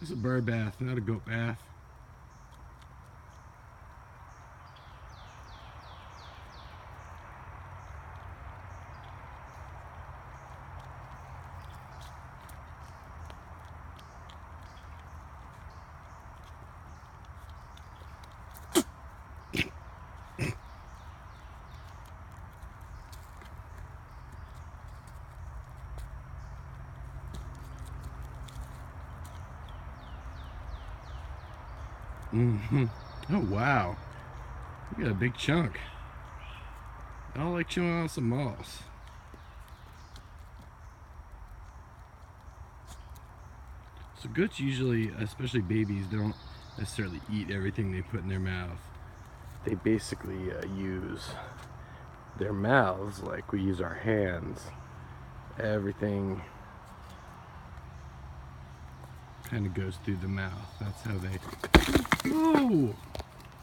It's a bird bath, not a goat bath. Oh wow, you got a big chunk. I don't like chewing on some moss. So goats usually, especially babies, don't necessarily eat everything they put in their mouth. They basically use their mouths like we use our hands. Everything kind of goes through the mouth. That's how they... Whoa!